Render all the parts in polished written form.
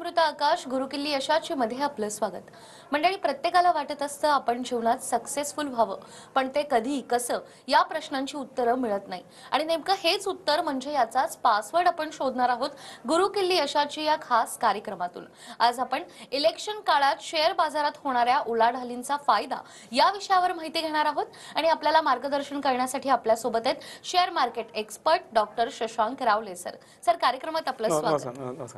अमृता आकाश गुरुकिल्ली यशाची मध्ये आपलं स्वागत। मंडळी, प्रत्येकाला वाटत असतं आपण जीवनात सक्सेसफुल व्हावं, पण ते कधी कसं या प्रश्नांची उत्तरं मिळत नाही आणि नेमकं हेच उत्तर म्हणजे याचाच पासवर्ड आपण शोधणार आहोत गुरुकिल्ली यशाची या खास कार्यक्रमातून। आज आपण इलेक्शन काळात शेअर बाजारात होणाऱ्या उलाढालींचा फायदा या विषयावर माहिती घेणार आहोत आणि आपल्याला मार्गदर्शन करण्यासाठी आपल्या सोबत आहेत share market expert doctor Shashank रावले सर कार्यक्रमात आपलं स्वागत।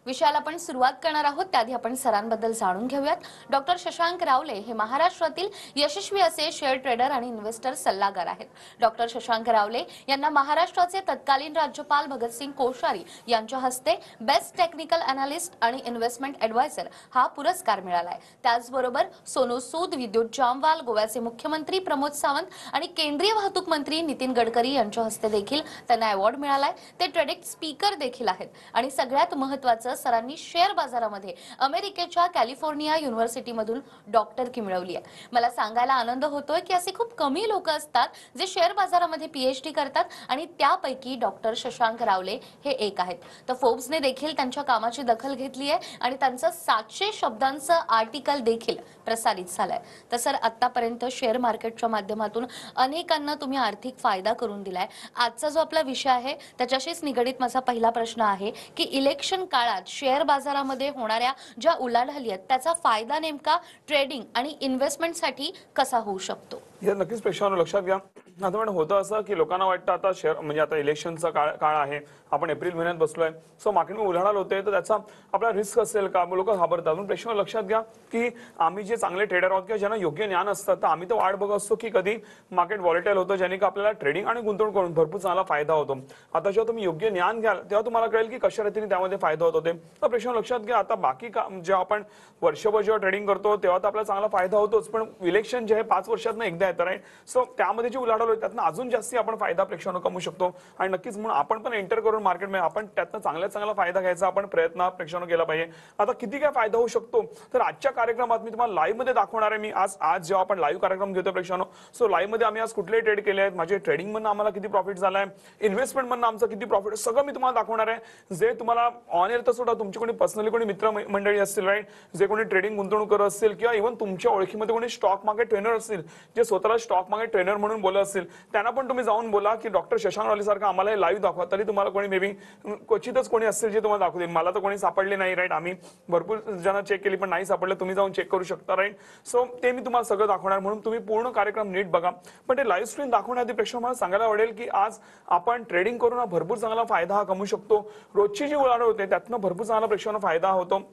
विषयाला आपण सुरुवात करणार आहोत त्याआधी आपण सरांबद्दल जाणून घेऊयात। डॉक्टर शशांक रावले हे महाराष्ट्रातील यशस्वी असे शेअर ट्रेडर आणि इन्व्हेस्टर सल्लागार आहेत। डॉक्टर शशांक रावले यांना महाराष्ट्राचे तत्कालीन राज्यपाल भगतसिंग कोश्यारी यांच्या हस्ते बेस्ट टेक्निकल अॅनालिस्ट आणि इन्व्हेस्टमेंट ॲडवायझर हा पुरस्कार मिळाला आहे। त्याचबरोबर सोनू सूद, विद्युत जामवाल, गोव्याचे मुख्यमंत्री प्रमोद सावंत आणि केंद्रीय वाहतूक मंत्री नितीन गडकरी यांच्या हस्ते देखील त्यांना अवॉर्ड मिळालाय। ते ट्रेडिंग स्पीकर देखील आहेत आणि सगळ्यात महत्त्वाचं सरांनी शेअर बाजारामध्ये अमेरिकेच्या कॅलिफोर्निया युनिव्हर्सिटीमधून डॉक्टरकी मिळवली आहे। मला सांगायला आनंद होतोय की असे खूप कमी लोक असतात जे शेअर बाजारामध्ये पीएचडी करतात आणि त्यापैकी डॉक्टर शशांक रावले हे एक आहेत। तर फोर्ब्सने देखील त्यांच्या कामाची दखल घेतली आहे आणि त्यांचं 700 शब्दांचं आर्टिकल देखील प्रसारित झालंय। तर सर, आतापर्यंत शेअर मार्केटच्या माध्यमातून अनेकांना तुम्ही आर्थिक फायदा करून दिलाय। आजचा जो आपला विषय आहे त्याच्याशीच निगडित माझा पहिला प्रश्न आहे की इलेक्शन काळात शेअर बाजारामध्ये होणाऱ्या ज्या उलाढाली आहेत त्याचा फायदा नेमका ट्रेडिंग आणि इन्व्हेस्टमेंटसाठी कसा होऊ शकतो? या नक्कीच प्रेक्षकांनो लक्षात घ्या। आता पण होतं असं की लोकांना वाटतं आता शेअर म्हणजे आता इलेक्शनचा काळ आहे, आपण एप्रिल महिन्यात बसलोय, सो मार्केटमध्ये उलाढाल होते तर त्याचा आपला रिस्क असेल का, लोक घाबरतात। पण प्रेक्षकांनो लक्षात घ्या की आम्ही जे चांगले ट्रेडर आहोत किंवा ज्यांना योग्य ज्ञान असतं तर आम्ही तर वाट बघत असतो की कधी मार्केट व्हॉलेटाईल होतं, ज्याने की आपल्याला ट्रेडिंग आणि गुंतवणूक करून भरपूर चांगला फायदा होतो। आता जेव्हा तुम्ही योग्य ज्ञान घ्याल तेव्हा तुम्हाला कळेल की कशा रीतीने त्यामध्ये फायदा होतो ते। तर प्रेक्षकांनो लक्षात घ्या, आता बाकी जेव्हा आपण वर्षभर जेव्हा ट्रेडिंग करतो तेव्हा तर आपल्याला चांगला फायदा होतोच, पण इलेक्शन जे आहे 5 वर्षातनं एकदा येतं आहे, सो त्यामध्ये जी उलाढाल होते त्यातनं अजून जास्ती आपण फायदा प्रेक्षकांनो कमवू शकतो आणि नक्कीच म्हणून आपण पण एंटर करून मार्केटमध्ये आपण त्यातनं चांगला फायदा घ्यायचा आपण प्रयत्न प्रेक्षकांनो केला पाहिजे। आता किती काय फायदा होऊ शकतो तर आजच्या कार्यक्रमात मी तुम्हाला लाईव्ह मध्ये दाखवणार आहे। मी आज जेव्हा आपण लाईव्ह कार्यक्रम घेतो प्रेक्षकांनो, सो लाईव्ह मध्ये आम्ही आज कुठले ट्रेड केले आहेत, माझे ट्रेडिंग मधनं आम्हाला किती प्रॉफिट झालाय, इन्व्हेस्टमेंट मधनं आमचं किती प्रॉफिट, सगळं मी तुम्हाला दाखवणार आहे। जे तुम्हाला ऑन एअर तर सुद्धा तुमची कोणी पर्सनली कोणी मित्र मंडळी असतील, राईट, जे कोणी ट्रेडिंग गुंतवणूक करत असतील किंवा इव्हन तुमच्या ओळखीमध्ये कोणी स्टॉक मार्केट ट्रेनर असतील जे स्वतःला स्टॉक मार्केट ट्रेनर म्हणून बोलत असतील, त्यांना पण तुम्ही जाऊन बोला की डॉक्टर शशांक रावले सारखं आम्हाला हे लाईव्ह दाखवा। तरी तुम्हाला कोणी मे बी क्वचितच कोणी असेल जे तुम्हाला दाखवतील। मला तर कोणी सापडले नाही, राईट, आम्ही भरपूर जण चेक केली पण नाही सापडले, तुम्ही जाऊन चेक करू शकता, राईट। सो ते मी तुम्हाला सगळं दाखवणार, म्हणून तुम्ही पूर्ण कार्यक्रम नीट बघा। पण ते लाईव्ह स्ट्रीम दाखवण्याआधी प्रेक्षक मला सांगायला आवडेल की आज आपण ट्रेडिंग करून भरपूर चांगला फायदा कमवू शकतो। रोजची जी उलाढाल होते त्यातनं भरपूर चांगला प्रेक्षकांना फायदा होतो।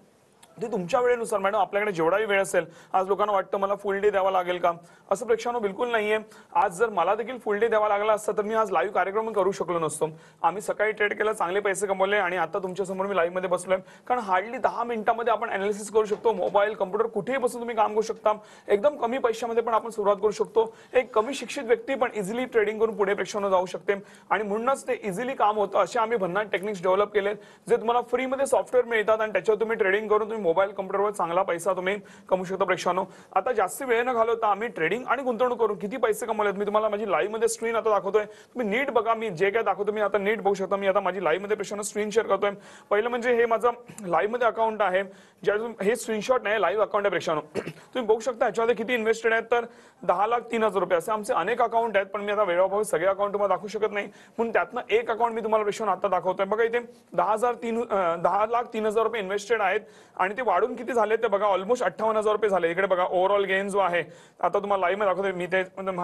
ते तुमच्या वेळेनुसार, मॅडम, आपल्याकडे जेवढाही वेळ असेल, आज लोकांना वाटतं मला फुल डे द्यावा लागेल का, असं प्रेक्षकांनो बिलकुल नाहीये। आज जर मला देखील फुल डे द्यावा लागला असता तर मी आज लाईव्ह कार्यक्रम करू शकलो नसतो। आम्ही सकाळी ट्रेड केला, चांगले पैसे कमवले आणि आता तुमच्या समोर मी लाईव्ह मध्ये बसलोय, कारण हार्डली 10 मिनिटांमध्ये आपण अनालिसिस करू शकतो। मोबाईल, कम्प्युटर कुठेही बसून तुम्ही काम करू शकता, एकदम कमी पैशामध्ये पण आपण सुरुवात करू शकतो। एक कमी शिक्षित व्यक्ती पण इझिली ट्रेडिंग करून पुढे प्रेक्षकांनो जाऊ शकते आणि म्हणूनच ते इझिली काम होतं। असे आम्ही भन्नाट टेक्निक्स डेव्हलप केलेत जे तुम्हाला फ्रीमध्ये सॉफ्टवेअर मिळतात आणि त्याच्यावर तुम्ही ट्रेडिंग करून तुम्ही मोबाईल, कम्प्युटरवर चांगला पैसा तुम्ही कमवू शकता। प्रेक्षकांनो, आता जास्त वेळ न घालवता आम्ही ट्रेडिंग आणि गुंतवणूक करून किती पैसे कमवलेत मी तुम्हाला माझी लाईव्ह मध्ये स्क्रीन आता दाखवतोय। तुम्ही नीट बघा, मी जे काय दाखवतो मी आता नीट बघू शकता। मी आता माझी लाईव्ह मध्ये प्रेक्षकांनो स्क्रीन शेअर करतोय। पहिलं म्हणजे हे माझं लाईव्ह मध्ये अकाउंट आहे, ज्यातून हे स्क्रीनशॉट नाही, लाईव्ह अकाउंट आहे प्रेक्षकांनो। तुम्ही बघू शकता याच्यामध्ये किती इन्व्हेस्टेड आहेत, तर 10,03,000 रुपये असे आमचे अनेक अकाउंट आहेत, पण मी आता वेळोवेळी सगळे अकाउंट तुम्हाला दाखवू शकत नाही, म्हणून त्यातनं एक अकाउंट मी तुम्हाला प्रेक्षकांनो आता दाखवतोय। बघा इथे 10,03,000 रुपये इन्व्हेस्टेड आहेत आणि ते वाढून किती झाले ते बघा, ऑलमोस्ट 58,000 रुपये झाले। इकडे बघा ओव्हरऑल गेन जो आहे, आता तुम्हाला लाईव्ह मध्ये दाखवतोय, मी ते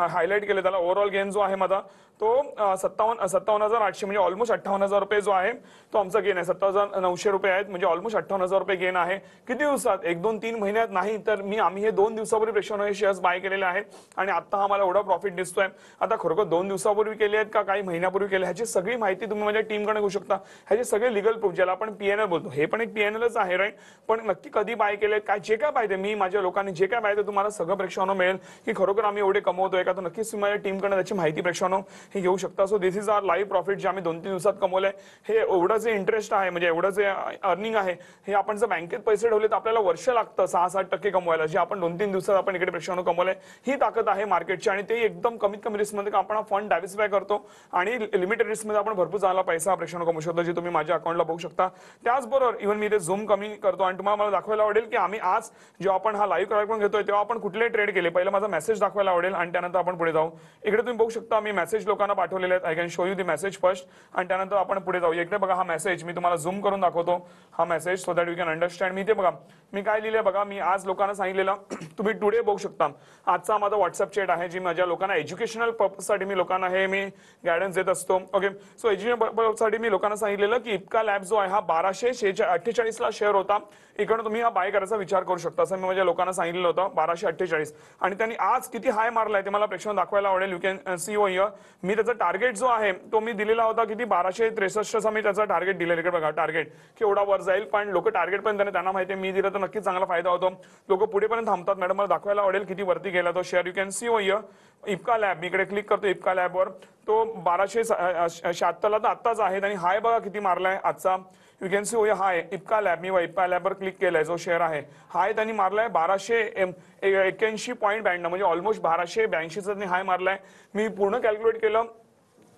हायलाइट केले, त्याला ओव्हरऑल गेन जो आहे माझा तो 57,800 म्हणजे ऑलमोस्ट 58,000 रुपये जो आहे तो आमचा गेन आहे। 57,900 रुपये आहेत म्हणजे ऑलमोस्ट 58,000 रुपये गेन आहे। किती दिवसात? 1, 2, 3 महिन्यात नाही, तर आम्ही हे 2 दिवसापूर्वी प्रेक्षकांनो हे शेअर्स बाय केलेले आहेत आणि आता आम्हाला एवढा प्रॉफिट दिसतोय। आता खरोखर 2 दिवसापूर्वी केले आहेत का काही महिन्यापूर्वी केले, ह्याची सगळी माहिती तुम्ही माझ्या टीमकडे घेऊ शकता। ह्याचे सगळे लिगल प्रूफ, ज्याला आपण पीएनएल बोलतो, हे पण एक पीएनएलच आहे, राईट, पण आपण नक्की कधी बाय केले, काय जे काय पाहिजे मी माझ्या लोकांनी जे काय पाहिजे तुम्हाला सगळं प्रेक्षकांनो मिळेल की खरोखर आम्ही एवढे कमवतोय का. तर नक्कीच तुम्ही माझ्या टीमकडे त्याची माहिती प्रेक्षकांनो हे घेऊ शकता. So this is our live profit जे आम्ही 2-3 दिवसात कमवलंय. हे एवढं जे इंटरेस्ट आहे म्हणजे एवढं जे अर्निंग आहे हे आपण जर बँकेत पैसे ठेवले तर आपल्याला वर्ष लागतं 6-7% कमवायला, जे आपण 2-3 दिवसात आपण इकडे प्रेक्षकांनो कमवलंय. ही ताकद आहे मार्केटची आणि ते एकदम कमीत कमी रिस्क मध्ये आपण फंड डायव्हर्सिफाय करतो आणि लिमिटेड रिस्क मध्ये आपण भरपूर चांगला पैसा प्रेक्षकांनो कमवू शकतो, जे तुम्ही माझ्या अकाउंटला बघू शकता. त्याचबरोबर इव्हन मी ते झूम कमी करतो आणि तुम्हाला मला दाखवायला आवडेल की आम्ही आज जेव्हा आपण हा लाईव्ह कार्यक्रम घेतोय तेव्हा आपण कुठले ट्रेड केले. पहिला माझा मेसेज दाखवायला आवडेल आणि त्यानंतर आपण पुढे जाऊ. इकडे तुम्ही बघू शकता मी मेसेज लोकांना पाठवलेले आहेत. I can show you the message first आणि त्यानंतर आपण पुढे जाऊ. इकडे बघा हा मेसेज मी तुम्हाला झूम करून दाखवतो हा message so that you can understand. मी ते बघा मी काय लिहिलंय बघा. मी आज लोकांना सांगितलेलं तुम्ही टुडे बघू शकता. आजचा माझा व्हॉट्सअप चॅट आहे जी माझ्या लोकांना एज्युकेशनल पर्पजसाठी मी लोकांना हे मी गायडन्स देत असतो. ओके सो एज्युकेशनल पर्पजसाठी मी लोकांना सांगितलेलं की इप्का लॅब जो आहे हा 1248 ला शेअर होता. इकडे तुम्ही हा बाय करायचा विचार करू शकता असं मी माझ्या लोकांना सांगितलेलं होतं 1248 आणि त्यांनी आज किती हाय मारलाय ते मला प्रेक्षकांना दाखवायला आवडेल. You can see over here. मी त्याचा टार्गेट जो आहे तो मी दिलेला होता किती 1263चा मी त्याचा टार्गेट दिलेला. इकडे बघा टार्गेट की एवढा वर जाईल पण लोक टार्गेट पण त्यांना माहिती आहे मी दिलं तर नक्कीच चांगला फायदा होतो. लोक पुढे पर्यंत थांबतात. मॅडम मला दाखवायला आवडेल किती वरती गेला तो share. You can see over here Ipca lab. मी इकडे क्लिक करतो इप्का लॅबवर. तो 1276 ला तर आत्ताच आहे आणि हाय बघा किती मारलाय आजचा. यू कॅन सी हो हाय इप्का लॅब. मी इप्का लॅबवर क्लिक केलाय जो शेअर आहे हाय त्यांनी मारलाय 1281.92 म्हणजे ऑलमोस्ट 1282चा त्यांनी हाय मारलाय. मी पूर्ण कॅल्क्युलेट केलं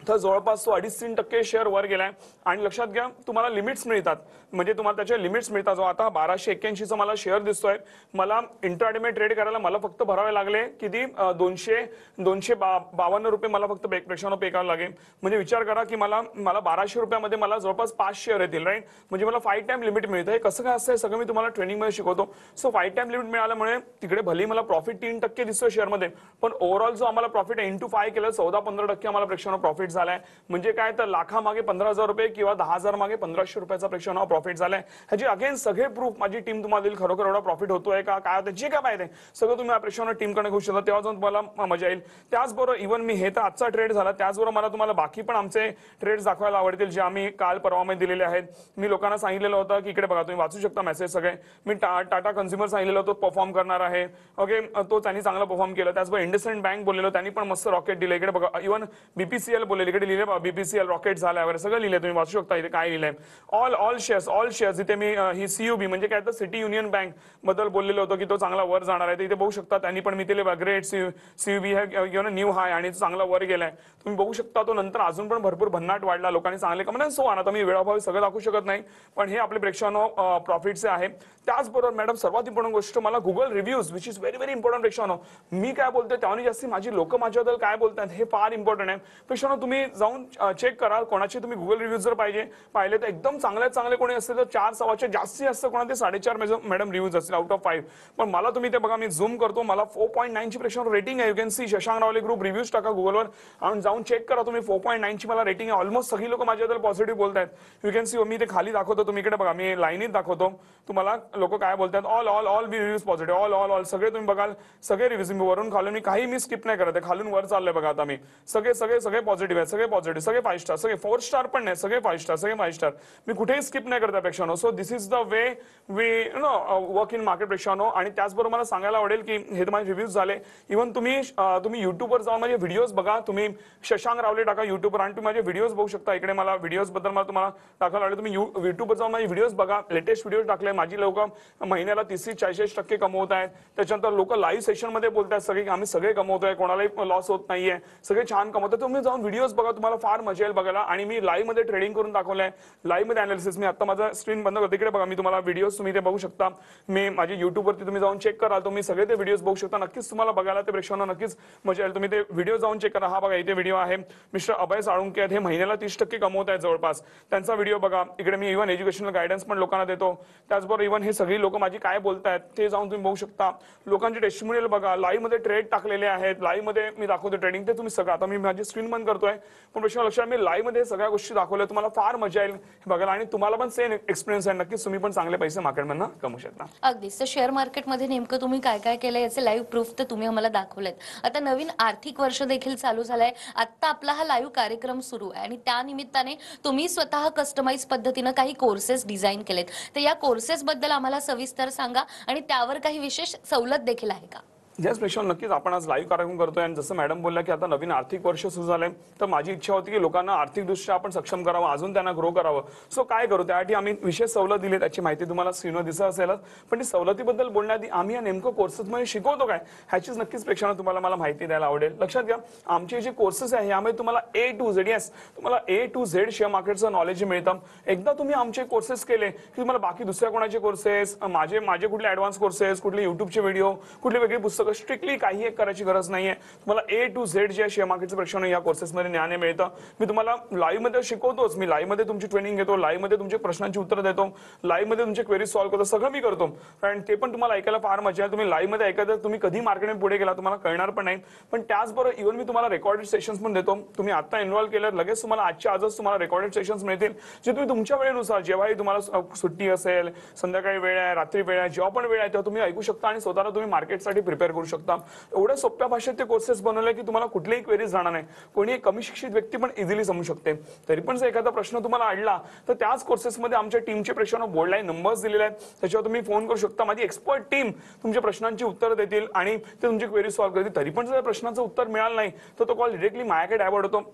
तर जवळपास तो 2.5-3% शेअर वर गेलाय आणि लक्षात घ्या तुम्हाला लिमिट्स मिळतात म्हणजे तुम्हाला त्याचे लिमिट्स मिळतात. जो आता 1281चा मला शेअर दिसतोय मला इंट्राडे ट्रेड करायला मला फक्त भरावे लागले किती 252 रुपये मला फक्त प्रेक्षकांना पे करावं लागेल. म्हणजे विचार करा की मला 1200 रुपयामध्ये मला जवळपास 5 शेअर येतील राईट. म्हणजे मला 5 टाइम लिमिट मिळतं. हे कसं काय असतं सगळं मी तुम्हाला ट्रेनिंगमध्ये शिकवतो. सो 5 टाइम लिमिट मिळाल्यामुळे तिकडे भले मला प्रॉफिट 3% दिसतोय शेअरमध्ये पण ओव्हरऑल जो आम्हाला प्रॉफिट आहे इंटू 5 केलं 14-15% आम्हाला प्रेक्षकांना प्रॉफिट झालाय. म्हणजे काय तर लाखामागे 15,000 रुपये किंवा 10,000 मागे 1500 रुपयाचा प्रेक्षकांना प्रॉफिट झालाय. ह्याची अगेन सगळे प्रूफ माझी टीम तुम्हाला देईल खरोखर एवढा प्रॉफिट होतोय का काय होतं जे काय पाहिजे सगळं तुम्ही प्रेक्षकांना टीमकडे घेऊ शकता तेव्हा जाऊन तुम्हाला मजा येईल. त्याचबरोबर इव्हन मी हे तर आजचा ट्रेड झाला त्याचबरोबर मला तुम्हाला बाकी पण आमचे ट्रेड्स दाखवायला आवडतील जे आम्ही काल परवामध्ये दिलेले आहेत. मी लोकांना सांगितलेलं होतं की इकडे बघा तुम्ही वाचू शकता मेसेज सगळे. मी टाटा कन्झ्युमर सांगितलेलं होतं परफॉर्म करणार आहे. ओके तो त्यांनी चांगला परफॉर्म केलं. त्याचबरोबर इंडसइंड बँक बोललेलो त्यांनी पण मस्त रॉकेट दिलं. इकडे बघा इव्हन बीपीसीएल बोलले इकडे लिहिले बीपीसीएल रॉकेट झालाय वगैरे सगळं लिहिलंय तुम्ही वाचू शकता. इथे काय लिहिलंय ऑल शेअर्स इथे मी ही सीयूबी म्हणजे काय तर सिटी युनियन बँक बद्दल बोललेलं होतं की तो चांगला वर जाणार आहे. इथे बघू शकता त्यांनी पण मी दिले ग्रेट सीयूबी हे न्यू हाय आणि चांगला वर गेलाय. तुम्ही बघू शकता तो नंतर अजून पण भरपूर भन्नाट वाढला लोकांनी चांगले कमेंट सो आता मी वेळाभावी सगळं दाखवू शकत नाही पण हे आपले प्रेक्षकांनो प्रॉफिटचे आहे. त्याचबरोबर मॅडम सर्वात इम्पॉर्टंट गोष्ट मला Google reviews which is very very important प्रेक्षकांनो. मी काय बोलतोय त्याने जास्ती माझी लोक माझ्याबद्दल काय बोलतात हे फार इम्पॉर्टंट आहे. प्रेक्षकांनो तुम्ही जाऊन चेक करा कोणाचे तुम्ही गुगल रिव्ह्यूज जर पाहिले तर एकदम चांगले कोणी असतील तर 4-4 जास्ती असतं कोणा ते 4.5 मॅडम रिव्ह्यूज असतील आउट ऑफ 5. पण मला तुम्ही ते बघा मी झूम करतो मला 4.9 ची प्रेक्षकांनो रेटिंग आहे. यू कॅन सी शशांक रावले ग्रुप रिव्ह्यूज टाका गुगलवर आणि जाऊन चेक करा तुम्ही 4.9 ची मला रेटिंग आहे. ऑलमोस्ट सगळी लोक माझ्याबद्दल पॉझिटिव्ह बोलतात. यू कॅन सी मी ते खाली दाखवतो तुम्ही इकडे बघा मी लाईनीत दाखवतो तुम्हाला लोक काय बोलतात. ऑल बी रिव्ह्यूज पॉझिटिव्ह ऑल सगळे तुम्ही बघाल सगळे रिव्ह्यूज मी वरून खालून मी काही मी स्किप नाही करत आहे. खालून वर चाललंय बघा आता मी सगळे पॉझिटिव्ह आहे सगळे 5 स्टार सगळे 4 स्टार पण नाही सगळे 5 स्टार मी कुठेही स्किप नाही करत प्रेक्षकांनो. So this is the way we work in market प्रेक्षकांनो. आणि त्याचबरोबर मला सांगायला आवडेल की हे माझे रिव्ह्यूज झाले. इव्हन तुम्ही युट्यूबवर जाऊन माझे व्हिडिओज बघा. तुम्ही शशांक रावले टाका युट्यूबवर आणि तुम्ही माझे व्हिडिओज बघू शकता. इकडे मला व्हिडिओज बद्दल मला तुम्हाला दाखवायला आवडेल. तुम्ही युट्यूबवर जाऊन माझे व्हिडिओज बघा. लेटेस्ट व्हिडिओ टाकले माझी लोक महिन्याला 30-40% कमवत आहेत. त्याच्यानंतर लोक लाईव्ह सेशन मध्ये बोलतात सगळे आम्ही सगळे कमवतोय कोणालाही लॉस होत नाहीये सगळे छान कमवतात. तुम्ही जाऊन व्हिडिओज बघा तुम्हाला फार मजा येईल बघायला. आणि मी लाईव्ह मध्ये ट्रेडिंग करून दाखवलंय लाईव्ह मध्ये अनालिसिस. मी आता माझा स्क्रीन बंद करतो इकडे बघा मी तुम्हाला व्हिडिओज तुम्ही ते बघू शकता. मी माझे युट्यूबवरती तुम्ही जाऊन चेक कराल तुम्ही सगळे ते व्हिडिओज बघू शकता. नक्कीच तुम्हाला बघायला ते प्रेक्षकांना नक्कीच मजा येईल. तुम्ही ते व्हिडिओ जाऊन चेक करा. हा बघा इथे व्हिडिओ आहे मिस्टर अभय साळुंके आहेत हे महिन्याला 30% कमवत आहेत जवळपास. त्यांचा व्हिडिओ बघा. इकडे मी इव्हन एज्युकेशनल गायडन्स पण लोकांना देतो. त्याचबरोबर इव्हन हे सगळी लोक माझी काय बोलतायत ते जाऊन तुम्ही बघू शकता. लोकांचे टेस्टिमोनियल बघा. लाईव्ह मध्ये ट्रेड टाकलेले आहेत लाईव्ह मध्ये मी दाखवतो ट्रेडिंग ते तुम्ही सगळं. आता मी माझी स्क्रीन बंद करतोय पण प्रश्न लक्षात मी लाईव्ह मध्ये सगळ्या गोष्टी दाखवल्या, तुम्हाला फार मजा येईल हे बघायला आणि तुम्हाला पण सेम एक्सपिरियन्स आहे. नक्कीच तुम्ही पण चांगले पैसे मार्केटमधनं कमवू शकता. अगदीच. तर शेअर मार्केटमध्ये नेमकं तुम्ही काय काय केलं याचे लाईव्ह प्रूफ तर तुम्ही आम्हाला दाखवलेत. आता नवीन आर्थिक वर्ष देखील चालू झालंय. आता आपला हा लाईव्ह कार्यक्रम सुरू आहे आणि त्या निमित्ताने तुम्ही स्वतः कस्टमाइज पद्धतीनं काही कोर्सेस डिझाईन केलेत. तर या कोर्सेस बद्दल आम्हाला सविस्तर सांगा आणि त्यावर काही विशेष सवलत देखील आहे का? येस प्रेक्षक, नक्कीच आपण आज लाईव्ह कार्यक्रम करतोय आणि जसं मॅडम बोलल्या की आता नवीन आर्थिक वर्ष सुरू झालंय, तर माझी इच्छा होती की लोकांना आर्थिकदृष्ट्या आपण सक्षम करावं, अजून त्यांना ग्रो करावं. सो काय करू, त्यासाठी आम्ही विशेष सवलत दिली. त्याची माहिती तुम्हाला स्क्रीनवर दिसत असेलच, पण ती सवलतीबद्दल बोलण्याआधी आम्ही या नेमकं कोर्सेसमध्ये शिकवतो काय ह्याचीच नक्कीच प्रेक्षकांना तुम्हाला मला माहिती द्यायला आवडेल. लक्षात घ्या, आमचे जे कोर्सेस आहे यामध्ये तुम्हाला A to Z, येस तुम्हाला A to Z शेअर मार्केटचं नॉलेज मिळतं. एकदा तुम्ही आमचे कोर्सेस केले की तुम्हाला बाकी दुसऱ्या कोणाचे कोर्सेस, माझे कुठले ऍडव्हान्स कोर्सेस, कुठले युट्यूबचे व्हिडिओ, कुठली वेगळी पुस्तकं, स्ट्रिक्टली काही एक करायची गरज नाहीये. तुम्हाला A to Z जे शेअर मार्केटचं प्रेक्षण या कोर्सेसमध्ये ज्ञान मिळतं. मी तुम्हाला लाईव्ह मध्ये शिकवतोच, मी लाईव्ह मध्ये तुमची ट्रेनिंग घेतो, लाईव्ह मध्ये तुमच्या प्रश्नांची उत्तर देतो, लाईव्ह मध्ये तुमचे क्वेरी सॉल्व्ह करतो, सगळं मी करतो. कारण ते पण तुम्हाला ऐकायला फार मजा आहे. तुम्ही लाईव्ह मध्ये ऐकायचं, तुम्ही कधी मार्केटमध्ये पुढे गेला तुम्हाला कळणार पण नाही. पण त्याचबरोबर इव्हन मी तुम्हाला रेकॉर्डेड सेशन्स पण देतो. तुम्ही आता एनरोल केलं लगेच तुम्हाला आजच्या आजच तुम्हाला रेकॉर्डेड सेशन्स मिळतील, जे तुम्ही तुमच्या वेळेनुसार जेव्हाही तुम्हाला सुट्टी असेल, संध्याकाळी वेळ आहे, रात्री वेळ आहे, जेव्हा पण वेळ आहे तेव्हा तुम्ही ऐकू शकता आणि स्वतःला तुम्ही मार्केटसाठी प्रिपेअर करू शकता. एवढ्या सोप्या भाषेत ते कोर्सेस बनवले की तुम्हाला कुठलीही क्वेरीज राहणार नाही. कोणी एक कमी शिक्षित व्यक्ती पण इझिली समजू शकते. तरी पण जर एखादा प्रश्न तुम्हाला अडला तर त्याच कोर्सेसमध्ये आमच्या टीमचे प्रश्न बोर्डलाईन नंबर्स दिलेले आहेत, त्याच्यावर तुम्ही फोन करू शकता. माझी एक्सपर्ट टीम तुमच्या प्रश्नांची उत्तर देतील आणि ते तुमची क्वेरी सॉल्व्ह करतील. तरी पण जर प्रश्नाचं उत्तर मिळालं नाही तर तो कॉल डिरेक्टली माझ्याकडे डायव्हर्ट होतो.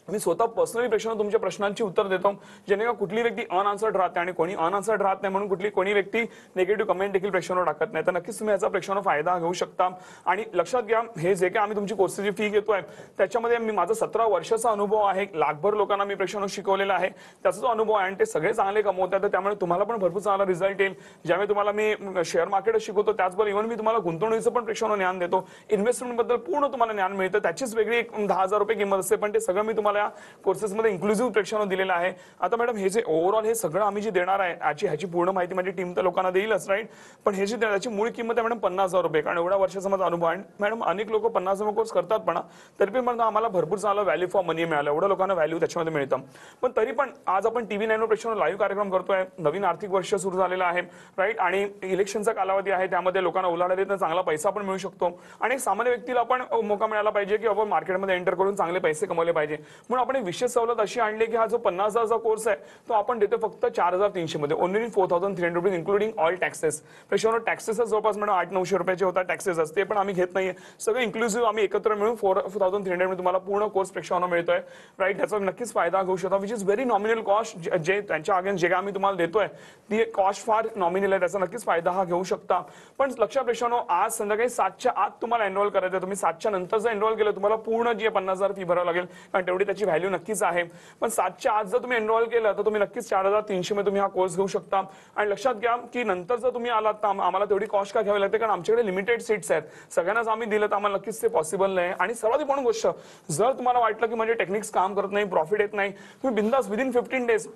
मी स्वतः पर्सनली प्रेक्षकांना तुमच्या प्रश्नांची उत्तर देतो, जेणेकरून कुठली व्यक्ती अनआन्सर्ड राहते आणि कोणी अनआन्सर्ड राहत नाही म्हणून कोणी व्यक्ती निगेटिव्ह कमेंट देखील प्रेक्षकांवर टाकत नाही. तर नक्कीच तुम्ही याचा प्रेक्षकांना फायदा घेऊ शकता. आणि लक्षात घ्या, हे जे काही आम्ही तुमची कोर्सेसची फी घेतोय त्याच्यामध्ये मी माझा 17 वर्षाचा अनुभव आहे. लाखभर लोकांना मी प्रेक्षकांना शिकवलेला आहे, त्याचा जो अनुभव आहे आणि ते सगळे चांगले कमवतात. तर त्यामुळे तुम्हाला पण भरपूर चांगला रिझल्ट येईल. ज्यावेळी तुम्हाला मी शेअर मार्केट शिकवतो त्याचबरोबर इव्हन मी तुम्हाला गुंतवणुकीचं पण प्रेक्षकांना ज्ञान देतो. इन्व्हेस्टमेंट बद्दल पूर्ण तुम्हाला ज्ञान मिळतं. त्याचीच वेगळी एक 10,000 रुपये किंमत असते, पण ते सगळं मी तुम्हाला कोर्सेस मध्ये इन्क्लुझिव्ह प्रेक्षकांना दिलेलं आहे. आता मॅडम हे जे ओव्हरऑल हे सगळं आम्ही जे देणार आहे ह्याची पूर्ण माहिती माझी टीम तर लोकांना देईलच, राईट. पण हे जे त्याची मूळ किंमत आहे मॅडम 50,000 रुपये. कारण एवढ्या वर्षाचा माझा अनुभव आहे. मॅडम अनेक लोक 50,000 कोर्स करतात, पण तरी पण आम्हाला भरपूर चांगला व्हॅल्यू फॉर मनी मिळालं. एवढं लोकांना व्हॅल्यू त्याच्यामध्ये मिळतं. पण तरी पण आज आपण TV9 प्रेक्षकांना लाईव्ह कार्यक्रम करतोय. नवीन आर्थिक वर्ष सुरू झालेलं आहे, राईट. आणि इलेक्शनचा कालावधी आहे, त्यामध्ये लोकांना उलाढाल देत चांगला पैसा पण मिळू शकतो. आणि सामान्य व्यक्तीला पण मौका मिळाला पाहिजे की आपण मार्केटमध्ये एंटर करून चांगले पैसे कमवले पाहिजे. म्हणून आपण विशेष सवलत अशी आणली की हा जो 50,000चा कोर्स आहे तो आपण देतो फक्त 4,300 मध्ये, only 4,300 rupees including all taxes. प्रेक्षकांना टॅक्सेस जवळपास मॅडम 800-900 रुपयाचे होतात टॅक्सेस असते, पण आम्ही घेत नाहीये. सगळं इन्क्लुझिव्ह आम्ही एकत्र मिळून 4,300 मध्ये तुम्हाला पूर्ण कोर्स प्रेक्षकांना मिळतोय, राईट. त्याचा नक्कीच फायदा घेऊ शकता. Which is very nominal cost. जे त्यांच्या अगेन्स्ट जे आम्ही तुम्हाला देतोय ती कॉस्ट फार नॉमिनल आहे, त्याचा नक्कीच फायदा हा घेऊ शकता. पण लक्षात प्रेक्षकांनो, आज संध्याकाळी 7च्या आत तुम्हाला एनरोल करायचं आहे. तुम्ही 7च्या नंतर जर एनरोल केलं तुम्हाला पूर्ण जी 50,000 फी भरावं लागेल, कारण तेवढी त्याची व्हॅल्यू नक्कीच आहे. पण 7च्या आज जर तुम्ही एनरोल केलं तर तुम्ही नक्कीच 4,300 मध्ये तुम्ही हा कोर्स घेऊ शकता. आणि लक्षात घ्या की नंतर जर तुम्ही आलात तर आम्हाला तेवढी कॉस्ट का घ्यावी लागते, कारण आमच्याकडे लिमिटेड सीट्स आहेत. सगळ्यांनाच आम्ही दिलं तर आम्हाला नक्कीच ते पॉसिबल नाही. आणि सर्वात इम्पॉर्टंट गोष्ट, जर तुम्हाला वाटलं की म्हणजे टेक्निक्स काम करत नाही, प्रॉफिट येत नाही, तुम्ही बिंदास विदिन 15 डेज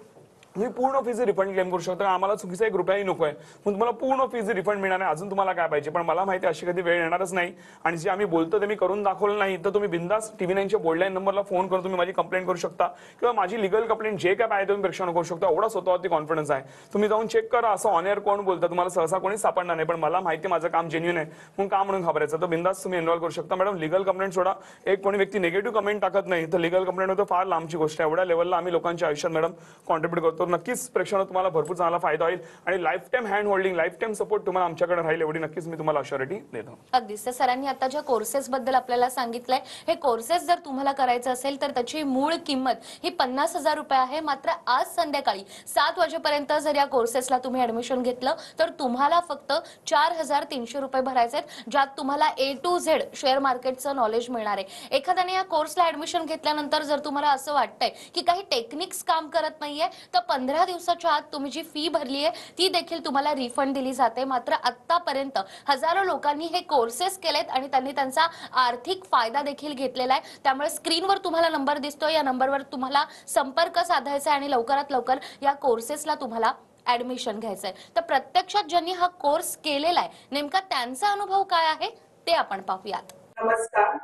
तुम्ही पूर्ण फीज रिफंड क्लेम करू शकता. आम्हाला चुकीचा 1 रुपयाही नकोय, पण तुम्हाला पूर्ण फीज रिफंड मिळणार आहे. अजून तुम्हाला काय पाहिजे, पण मला माहिती अशी कधी वेळ येणारच नाही. आणि जे आम्ही बोलतो ते मी करून दाखवलं नाही तर तुम्ही बिंदास TV9च्या बोर्डलाईन नंबरला फोन करून तुम्ही माझी कंप्लेंट करू शकता किंवा माझी लिगल कंप्लेंट जे काय पाहिजे तुम्ही प्रेक्षण करू शकता. एवढा स्वतःवरती कॉन्फिडन्स आहे. तुम्ही जाऊन चेक करा, असं ऑन एअर कोण बोलतं तुम्हाला सहसा कोणी सापडणार नाही, पण मला माहिती माझं काम जेन्युइन आहे म्हणून काम म्हणून घाबरायचं. तर बिंदास तुम्ही एनरोल करू शकता. मॅडम लिगल कंप्लेंट सोडा, एक कोणी व्यक्ती निगेटिव्ह कमेंट टाकत नाही तर लिगल कंप्लेंट होतं फार लांबची गोष्ट आहे. एवढ्या लेवलला आम्ही लोकांच्या आयुष्यात मॅडम कॉन्ट्रीब्यूट करतो. नक्कीच प्रेक्षण तुम्हाला भरपूर चांगला फायदा होईल आणि life time hand holding, life time support तुम्हाला आमच्याकडे राहील, एवढी नक्कीच मी तुम्हाला अश्युरिटी देतो. अगदीच. तर सरांनी आता ज्या कोर्सेस बद्दल आपल्याला सांगितलंय, हे कोर्सेस जर तुम्हाला करायचं असेल तर त्याची मूळ किंमत ही 50,000 रुपये आहे. मात्र आज संध्याकाळी 7 वाजेपर्यंत जर या कोर्सेसला तुम्ही ऍडमिशन घेतलं तर तुम्हाला फक्त 4,300 रुपये भरायचे आहेत, ज्यात तुम्हाला A to Z शेअर मार्केटचं नॉलेज मिळणार आहे. एखाद्याने या कोर्सला ऍडमिशन घेतल्यानंतर जर तुम्हाला असं वाटतंय की काही टेक्निक्स काम करत नाहीये तर 15 दिवसाच्या आत तुम्ही जी फी भरली आहे ती देखील तुम्हाला रिफंड दिली जाते. मात्र आतापर्यंत हजारो लोकांनी हे कोर्सेस केलेत आणि त्यांनी त्यांचा आर्थिक फायदा देखील घेतलेला आहे. त्यामुळे स्क्रीनवर तुम्हाला नंबर दिसतोय, या नंबरवर तुम्हाला संपर्क साधायचा आहे आणि लवकरात लवकर या कोर्सेसला तुम्हाला ऍडमिशन घ्यायचंय. तर प्रत्यक्षात ज्यांनी हा कोर्स केलेला आहे नेमका त्यांचा अनुभव काय आहे ते आपण पाहूयात. नमस्कार,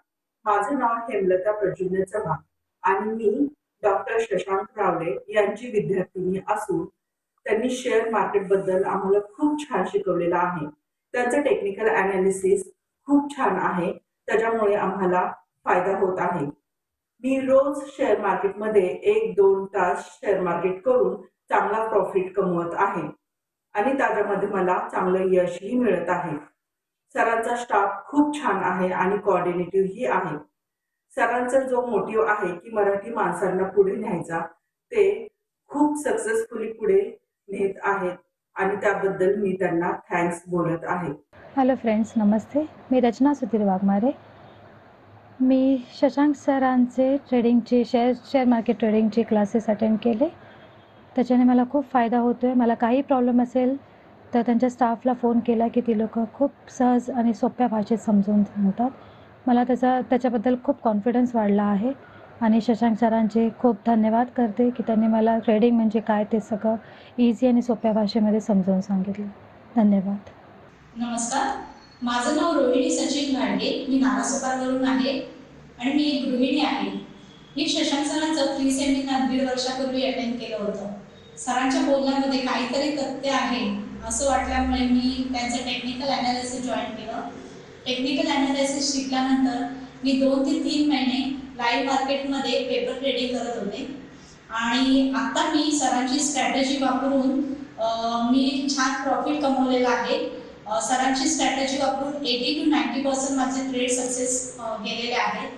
माझं नाव हेमलता प्रद्युम्न चव्हाण. आणि मी डॉक्टर शशांक रावले यांची विद्यार्थिनी असून त्यांनी शेअर मार्केट बद्दल आम्हाला खूप छान शिकवलेलं आहे. त्यांचं टेक्निकल अनालिसिस खूप छान आहे, त्याच्यामुळे आम्हाला फायदा होत आहे. मी रोज शेअर मार्केटमध्ये 1-2 तास शेअर मार्केट करून चांगला प्रॉफिट कमवत आहे आणि त्याच्यामध्ये मला चांगलं यशही मिळत आहे. सरांचा स्टाफ खूप छान आहे आणि कोऑर्डिनेटिव्हही आहे. सरांचा जो मोटिव्ह आहे की मराठी माणसांना पुढे न्यायचा, ते खूप सक्सेसफुली पुढे नेत आहेत आणि त्याबद्दल मी त्यांना थँक्स बोलत आहे. हॅलो फ्रेंड्स, नमस्ते. मी रचना सुधीर वाघमारे. मी शशांक सरांचे शेअर मार्केट ट्रेडिंगचे क्लासेस अटेंड केले. त्याच्याने मला खूप फायदा होतो आहे. मला काही प्रॉब्लेम असेल तर त्यांच्या स्टाफला फोन केला की ती लोकं खूप सहज आणि सोप्या भाषेत समजून सांगतात. मला त्याच्याबद्दल खूप कॉन्फिडन्स वाढला आहे आणि शशांक सरांचे खूप धन्यवाद करते की त्यांनी मला ट्रेडिंग म्हणजे काय ते सगळं इझी आणि सोप्या भाषेमध्ये समजावून सांगितलं. धन्यवाद. नमस्कार, माझं नाव रोहिणी सचिन घाडगे. मी नारासोपारवरून आहे आणि मी एक गृहिणी आहे. मी शशांक सरांचं फ्री सेमिनार 1.5 वर्षापूर्वी अटेंड केलं होतं. सरांच्या बोलण्यामध्ये काहीतरी तथ्य आहे असं वाटल्यामुळे मी त्यांचं टेक्निकल ॲनालिसिस जॉईन केलं. टेक्निकल ॲनालिसिस शिकल्यानंतर मी 2 ते 3 महिने लाईव्ह मार्केटमध्ये पेपर ट्रेडिंग करत होते आणि आता मी सरांची स्ट्रॅटेजी वापरून मी छान प्रॉफिट कमवलेला आहे. सरांची स्ट्रॅटेजी वापरून 80 to 90% माझे ट्रेड सक्सेस गेलेले आहेत.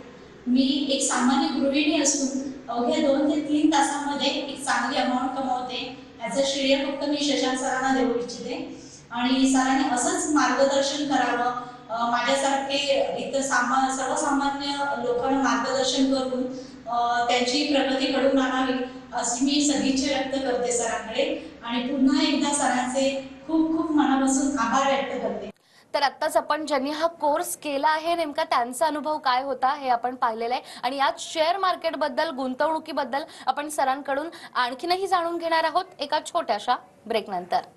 मी एक सामान्य गृहिणी असून अवघ्या 2 ते 3 तासामध्ये एक चांगली अमाऊंट कमवते. याचं श्रेय फक्त मी शशांक सरांना देऊ इच्छिते आणि सरांनी असंच मार्गदर्शन करावं. माझ्यासारखे इतर सर्वसामान्य लोकांना मार्गदर्शन करून त्यांची प्रगती घडवून आणावी अशी मी सदिच्छा व्यक्त करते सरांकडे आणि पुन्हा एकदा सरांचे खूप खूप मनापासून आभार व्यक्त करते. तर आत्ताच आपण ज्यांनी हा कोर्स केला आहे नेमका त्यांचा अनुभव काय होता हे आपण पाहिलेलं आहे आणि यात शेअर मार्केट बद्दल, गुंतवणुकीबद्दल आपण सरांकडून आणखीनही जाणून घेणार आहोत एका छोट्याशा ब्रेक नंतर.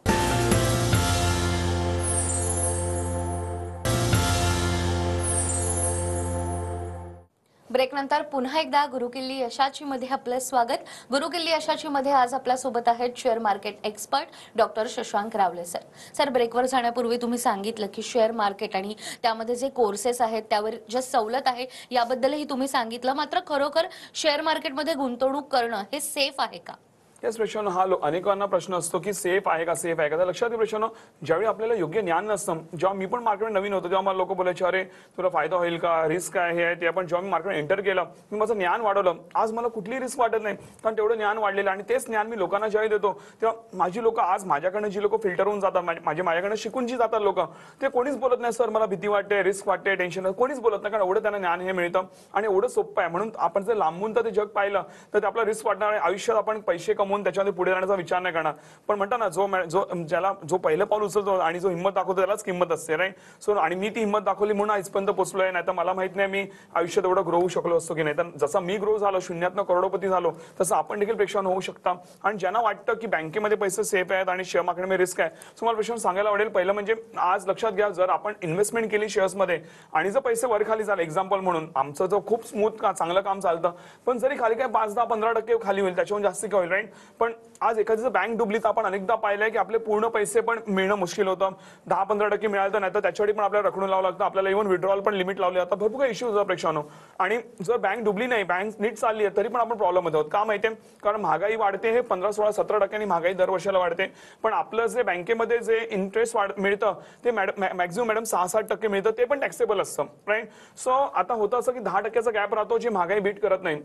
ब्रेक नंतर पुन्हा एकदा गुरुकिल्ली यशाची मध्ये आपलं स्वागत. गुरुकिल्ली यशाची मध्ये आज आपल्या सोबत आहेत share market expert doctor Shashank रावले सर. सर, ब्रेकवर जाण्यापूर्वी तुम्ही सांगितलं की शेअर मार्केट आणि त्यामध्ये जे कोर्सेस आहेत त्यावर जे सवलत आहे याबद्दलही तुम्ही सांगितलं. मात्र खरोखर शेअर मार्केटमध्ये गुंतवणूक करणं हे सेफ आहे का? याच प्रश्न हा अनेकांना प्रश्न असतो की सेफ आहे का, सेफ आहे का. तर लक्षात घे प्रश्न, ज्यावेळी आपल्याला योग्य ज्ञान नसतं, जेव्हा मी पण मार्केटमध्ये नवीन होतो तेव्हा मला लोक बोलायचे, अरे तुला फायदा होईल का, रिस्क आहे हे ते. पण जेव्हा मी मार्केट एंटर केलं, मी माझं ज्ञान वाढवलं. आज मला कुठलीही रिस्क वाटत नाही कारण तेवढं ज्ञान वाढलेलं आणि तेच ज्ञान मी लोकांना ज्यावेळी देतो तेव्हा माझी लोक आज माझ्याकडनं जी लोक फिल्टर होऊन जातात, माझ्याकडनं शिकून जी जातात लोक, ते कोणीच बोलत नाही सर मला भीती वाटते, रिस्क वाटते, टेन्शन, कोणीच बोलत नाही. कारण एवढं त्यांना ज्ञान हे मिळतं आणि एवढं सोपं आहे. म्हणून आपण जर लांबून तर ते जग पाहिलं तर ते आपला रिस्क वाटणार आणि आयुष्यात आपण पैसे कमवून त्याच्यामध्ये पुढे जाण्याचा विचार नाही करणार. पण म्हणता ना, जो पहिलं पाऊल उचलतो आणि जो हिंमत दाखवतो त्यालाच किंमत असते, राईट. सो आणि मी ती हिंमत दाखवली म्हणून आजपर्यंत पोहोचलोय. नाही तर मला माहित नाही मी आयुष्यात एवढं ग्रो होऊ शकलो असतो की नाही. तर जसं मी ग्रो झालो, शून्यातनं करोडपती झालो, तसं आपण देखील प्रेक्षण होऊ शकता. आणि ज्यांना वाटतं की बँकेमध्ये पैसे सेफ आहेत आणि शेअर मार्केटमध्ये रिस्क आहे, सो मला प्रश्न सांगायला आवडेल. पहिलं म्हणजे आज लक्षात घ्या, जर आपण इन्व्हेस्टमेंट केली शेअर्समध्ये आणि जर पैसे वर खाली झाले, एक्झाम्पल म्हणून आमचं जो खूप स्मूथ चांगलं काम चालतं, पण जरी खाली काय 5-10-15% खाली होईल, त्याच्याहून जास्त काय होईल, राईट. पण आज एखादी बँक डुबली तर आपण अनेकदा पाहिलंय की आपले पूर्ण पैसे पण मिळणं मुश्किल होतं. 10-15% मिळालं तर नाही तर त्याच्यासाठी पण आपल्याला रखडून लावं लागतं. आपल्याला इव्हन विड्रॉल पण लिमिट लावली जातं. भरपूर काही इश्यूज होतात प्रेक्षांनो. आणि जर बँक डुबली नाही, बँक नीट चालली आहे, तरी पण आपण प्रॉब्लेम होतो. का माहितीये? कारण महागाई वाढते, हे 15-16-17% महागाई दर वर्षाला वाढते. पण आपलं जे बँकेमध्ये जे इंटरेस्ट मिळतं ते मॅक्झिमम मॅडम 6-7% मिळतं, ते पण टॅक्सेबल असतं, राईट. सो आता होतं असं की 10%चा गॅप राहतो जे महागाई बीट करत नाही.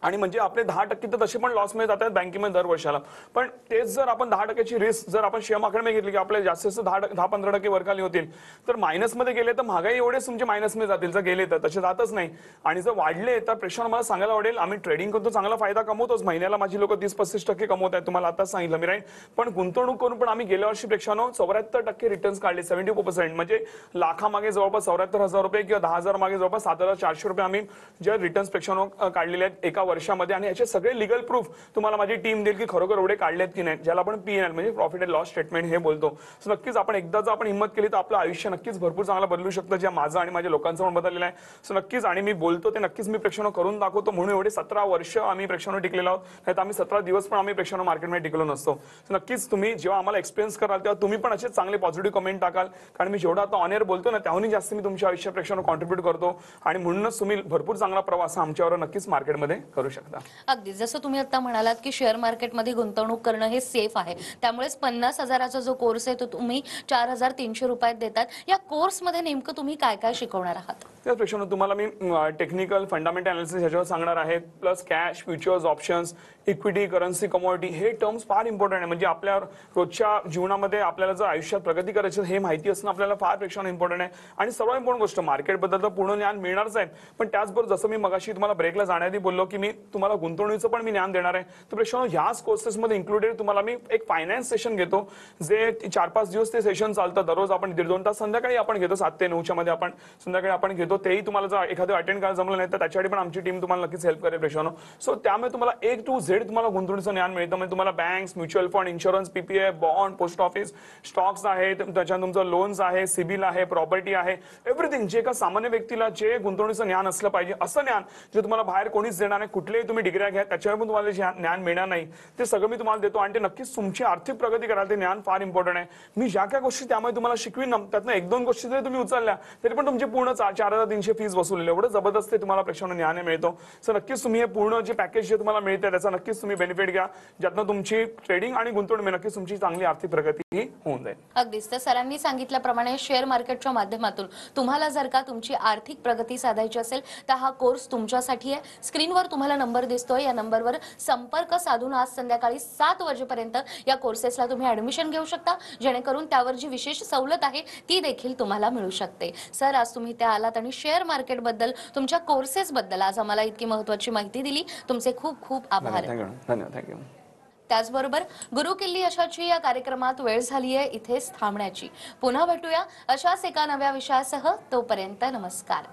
आणि म्हणजे आपले 10% तर तसे पण लॉस मध्ये जातात बँकेमध्ये दर वर्षाला. पण तेच जर आपण 10%ची रिस्क जर आपण शेअर मार्केटमध्ये घेतली की आपले जास्तीत 10-15% वरखाली होतील, तर मायनसमध्ये गेले तर महागाई एवढेच तुमचे मायनसमध्ये जातील. जर गेले तर तसे जातच नाही. आणि जर वाढले तर प्रेक्षण मला सांगायला आवडेल, आम्ही ट्रेडिंग करतो, चांगला फायदा कमवतोच. महिन्याला माझी लोक 30-35% कमवत आहेत, तुम्हाला आताच सांगितलं मी, राईट. पण गुंतवणूक करून पण आम्ही गेल्या वर्षी प्रेक्षांनो 74% रिटर्न्स काढले, 74%. म्हणजे लाखामागे जवळपास 74,000 रुपये किंवा 10,000 मागे जवळपास 7,400 रुपये आम्ही जे रिटर्न्स प्रेक्षांनो काढलेले आहेत एका वर्षामध्ये आणि याचे सगळे लिगल प्रूफ तुम्हाला माझी टीम देईल की खरोखर एवढे काढलेत की नाही, ज्याला आपण PNL म्हणजे प्रॉफिट अँड लॉस स्टेटमेंट हे बोलतो. सो नक्कीच आपण एकदा जर आपण हिंमत केली तर आपलं आयुष्य नक्कीच भरपूर चांगलं बदलू शकतं, जे माझं आणि माझ्या लोकांचं पण बदललेलं आहे. सो नक्कीच आणि मी बोलतो ते नक्कीच मी प्रेक्षण करून दाखवतो, म्हणून एवढे 17 वर्ष आम्ही प्रेक्षण टिकलेलो आहोत. नाही तर आम्ही 17 दिवस पण आम्ही प्रेक्षण मार्केटमध्ये टिकलो नसतो. सो नक्कीच तुम्ही जेव्हा आम्हाला एक्सपिरियन्स कराल तेव्हा तुम्ही पण असे चांगले पॉझिटिव्ह कमेंट टाकाल, कारण मी जेवढा आता ऑन एअर बोलतो ना त्याहूनही जास्त मी तुमच्या आयुष्य प्रेक्षण कॉन्ट्रीब्यूट करतो आणि म्हणूनच तुम्ही भरपूर चांगला प्रवास आमच्यावर नक्कीच मार्केटमध्ये करू शकता. अगदी जसं तुम्ही आता म्हणालात की शेअर मार्केटमध्ये गुंतवणूक करणं हे सेफ आहे, त्यामुळेच 50,000चा जो कोर्स आहे तो तुम्ही 4,300 रुपयात देतात. या कोर्समध्ये नेमकं तुम्ही काय काय शिकवणार आहात? त्याच पेक्षा तुम्हाला मी टेक्निकल फंडामेंटल अनालिसिस ह्याच्यावर सांगणार आहे, plus cash, futures, options, equity, currency, commodity हे टर्म्स फार इम्पॉर्टंट आहे. म्हणजे आपल्या रोजच्या जीवनामध्ये आपल्याला जर आयुष्यात प्रगती करायची हे माहिती असणं आपल्याला फार प्रेक्षण इम्पॉर्टंट आहे. आणि सर्वात इम्पॉर्टंट गोष्ट मार्केटबद्दल तर पूर्ण ज्ञान मिळणारच आहे, पण त्याचबरोबर जसं मी मगाशी तुम्हाला ब्रेकला जाण्याआधी बोललो की मी तुम्हाला गुंतवणुकीचं पण मी ज्ञान देणार आहे. तर प्रेक्षण ह्याच कोर्सेसमध्ये इन्क्लुडेड तुम्हाला मी एक फायनान्स सेशन घेतो, जे 4-5 दिवस ते सेशन चालतं. दररोज आपण 1.5-2 तास संध्याकाळी आपण घेतो, 7 ते 9च्या मध्ये आपण संध्याकाळी आपण घेतो. तेही तुम्हाला जर एखादं अटेंड करायला जमलं नाही तर त्याच्यासाठी पण आमची टीम तुम्हाला नक्कीच हेल्प करेल प्रेक्षण. सो त्यामुळे तुम्हाला A to Z तुम्हाला गुंतवणुकीचं ज्ञान मिळतं. म्हणजे तुम्हाला banks, mutual fund, insurance, PPF, bond, post office, stocks आहेत, त्याच्यानंतर तुमचं लोन्स आहे, सिबिल आहे, प्रॉपर्टी आहे, एव्हरीथिंग जे एका सामान्य व्यक्तीला जे गुंतवणुकीचं ज्ञान असलं पाहिजे असं ज्ञान जे तुम्हाला बाहेर कोणीच देणार नाही. कुठलेही तुम्ही डिग्र्या घ्या त्याच्यावर पण तुम्हाला जे ज्ञान मिळणार नाही ते सगळं मी तुम्हाला देतो आणि ते नक्कीच तुमची आर्थिक प्रगती करायला ते ज्ञान फार इम्पॉर्टंट आहे. मी ज्या काय गोष्टी त्यामुळे तुम्हाला शिकवीन ना त्यातनं 1-2 गोष्टी जरी तुम्ही उचलल्या तरी पण तुमची पूर्ण 4,300 फीस वसूल एवढं जबरदस्त तुम्हाला प्रेक्षण ज्ञान मिळतो. सो नक्कीच तुम्ही हे पूर्ण जे पॅकेज जे तुम्हाला मिळते त्याचा नक्कीच तुम्ही बेनिफिट घ्या, ज्यातनं तुमची ट्रेडिंग आणि गुंतवणूक नक्कीच तुमची चांगली आर्थिक प्रगती होऊन जाईल. अगदीच तर सरांनी सांगितल्याप्रमाणे शेअर मार्केटच्या माध्यमातून तुम्हाला जर का तुमची आर्थिक प्रगती साधायची असेल तर हा कोर्स तुमच्यासाठी आहे. स्क्रीनवर तुम्हाला नंबर दिसतोय, या नंबरवर संपर्क साधून आज संध्याकाळी 7 वाजेपर्यंत या कोर्सेसला तुम्ही ऍडमिशन घेऊ शकता, जेणेकरून त्यावर जी विशेष सवलत आहे ती देखील तुम्हाला मिळू शकते. सर आज तुम्ही त्या आलात आणि शेअर मार्केट बद्दल तुमच्या कोर्सेस बद्दल आज आम्हाला इतकी महत्त्वाची माहिती दिली. तुमचे खूप खूप आभार. धन्यवाद. थँक्यू. त्याचबरोबर गुरु किल्ली यशाची या कार्यक्रमात वेळ झाली आहे इथेच थांबण्याची. पुन्हा भेटूया अशाच एका नव्या विषयासह. तोपर्यंत नमस्कार.